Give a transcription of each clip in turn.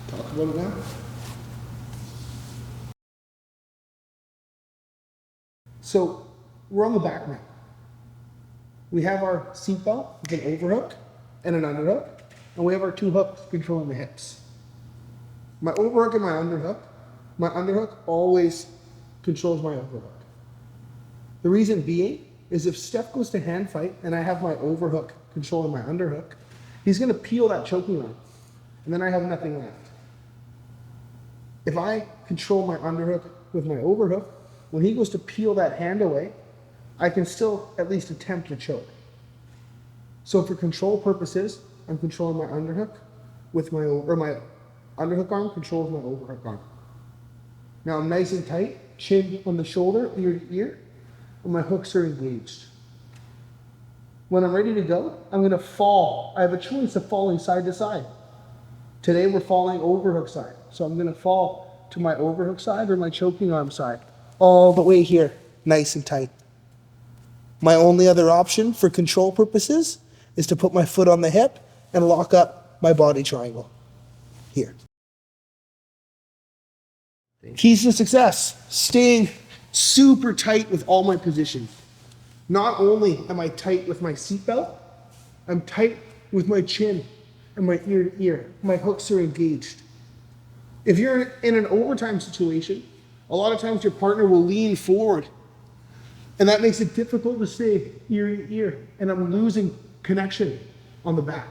Talk about it now. So we're on the back now. We have our seatbelt with an overhook and an underhook, and we have our two hooks controlling the hips. My overhook and my underhook always controls my overhook. The reason being is if Steph goes to hand fight and I have my overhook controlling my underhook, he's going to peel that choking line, and then I have nothing left. If I control my underhook with my overhook, when he goes to peel that hand away, I can still at least attempt to choke. So for control purposes, I'm controlling my underhook with my underhook arm controls my overhook arm. Now I'm nice and tight, chin on the shoulder, ear to ear, and my hooks are engaged. When I'm ready to go, I'm going to fall. I have a choice of falling side to side. Today we're falling overhook side. So I'm going to fall to my overhook side or my choking arm side. All the way here, nice and tight. My only other option for control purposes is to put my foot on the hip and lock up my body triangle. Here. Keys to success, staying super tight with all my positions. Not only am I tight with my seatbelt, I'm tight with my chin and my ear to ear. My hooks are engaged. If you're in an overtime situation, a lot of times your partner will lean forward, and that makes it difficult to stay ear to ear, and I'm losing connection on the back.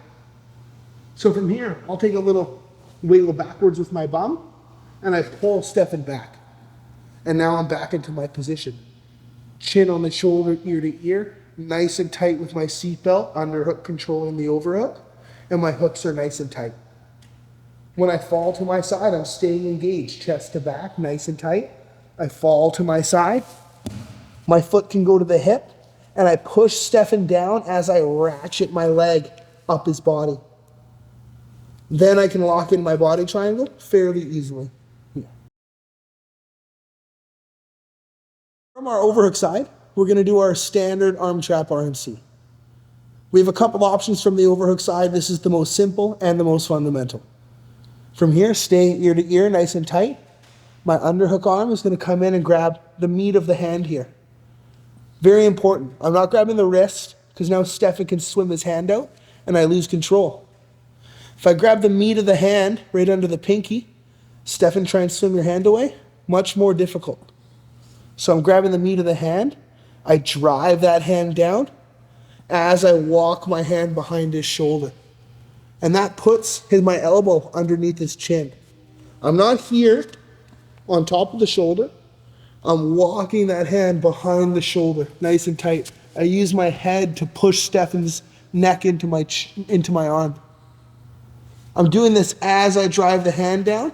So from here, I'll take a little wiggle backwards with my bum, and I pull Stefan back. And now I'm back into my position. Chin on the shoulder, ear to ear, nice and tight with my seatbelt, underhook controlling the overhook, and my hooks are nice and tight. When I fall to my side, I'm staying engaged, chest to back, nice and tight. I fall to my side. My foot can go to the hip, and I push Stefan down as I ratchet my leg up his body. Then I can lock in my body triangle fairly easily. Here. From our overhook side, we're going to do our standard arm trap RNC. We have a couple options from the overhook side. This is the most simple and the most fundamental. From here, stay ear to ear, nice and tight. My underhook arm is going to come in and grab the meat of the hand here. Very important. I'm not grabbing the wrist because now Stefan can swim his hand out and I lose control. If I grab the meat of the hand right under the pinky, Stefan, try and swim your hand away, much more difficult. So I'm grabbing the meat of the hand. I drive that hand down as I walk my hand behind his shoulder. And that puts my elbow underneath his chin. I'm not here on top of the shoulder. I'm walking that hand behind the shoulder, nice and tight. I use my head to push Stefan's neck into my arm. I'm doing this as I drive the hand down,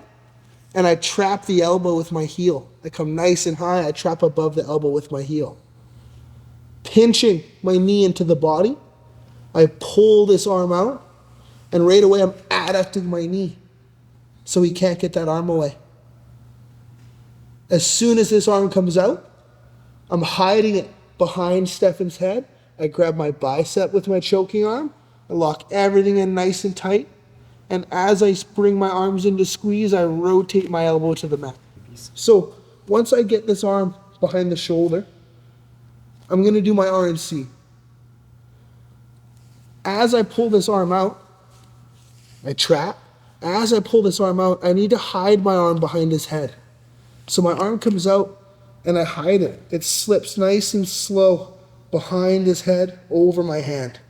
and I trap the elbow with my heel. I come nice and high, I trap above the elbow with my heel. Pinching my knee into the body, I pull this arm out, and right away I'm adducting my knee so he can't get that arm away. As soon as this arm comes out, I'm hiding it behind Stefan's head. I grab my bicep with my choking arm. I lock everything in nice and tight. And as I bring my arms in to squeeze, I rotate my elbow to the mat. So once I get this arm behind the shoulder, I'm going to do my RNC. As I pull this arm out, I trap. As I pull this arm out, I need to hide my arm behind his head. So my arm comes out and I hide it. It slips nice and slow behind his head over my hand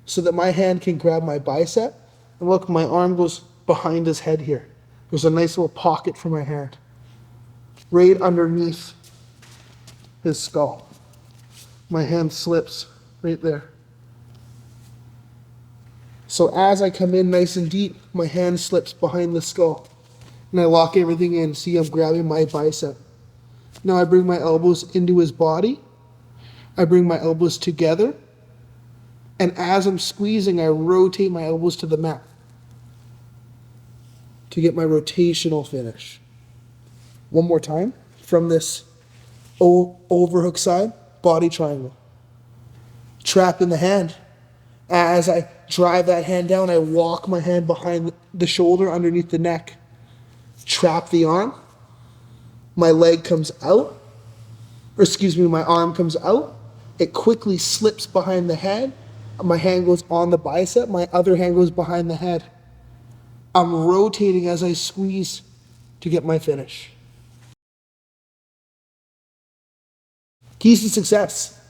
so that my hand can grab my bicep. And look, my arm goes behind his head here. There's a nice little pocket for my hand right underneath his skull. My hand slips right there. So as I come in nice and deep, my hand slips behind the skull. And I lock everything in. See, I'm grabbing my bicep. Now I bring my elbows into his body. I bring my elbows together. And as I'm squeezing, I rotate my elbows to the mat to get my rotational finish. One more time. From this overhook side, body triangle. Trap in the hand. As I drive that hand down, I walk my hand behind the shoulder underneath the neck. trap the arm, my leg comes out, or excuse me, my arm comes out, it quickly slips behind the head, my hand goes on the bicep, my other hand goes behind the head. I'm rotating as I squeeze to get my finish. Keys to success.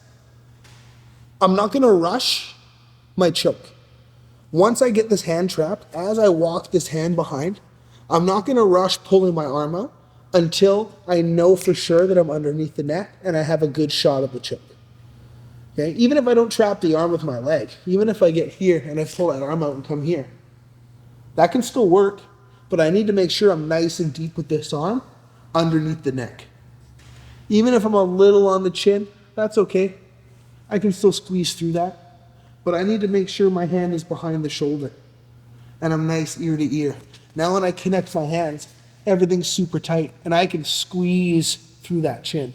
I'm not gonna rush my choke. Once I get this hand trapped, as I walk this hand behind, I'm not gonna rush pulling my arm out until I know for sure that I'm underneath the neck and I have a good shot of the choke. Okay? Even if I don't trap the arm with my leg, even if I get here and I pull that arm out and come here, that can still work, but I need to make sure I'm nice and deep with this arm underneath the neck. Even if I'm a little on the chin, that's okay. I can still squeeze through that, but I need to make sure my hand is behind the shoulder and I'm nice ear to ear. Now when I connect my hands, everything's super tight and I can squeeze through that chin,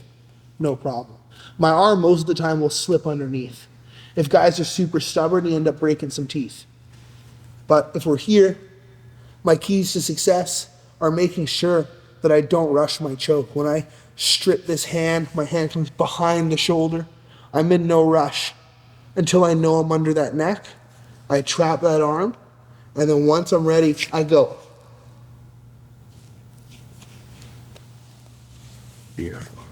no problem. My arm most of the time will slip underneath. If guys are super stubborn, you end up breaking some teeth. But if we're here, my keys to success are making sure that I don't rush my choke. When I strip this hand, my hand comes behind the shoulder. I'm in no rush until I know I'm under that neck. I trap that arm, and then once I'm ready, I go. Beautiful.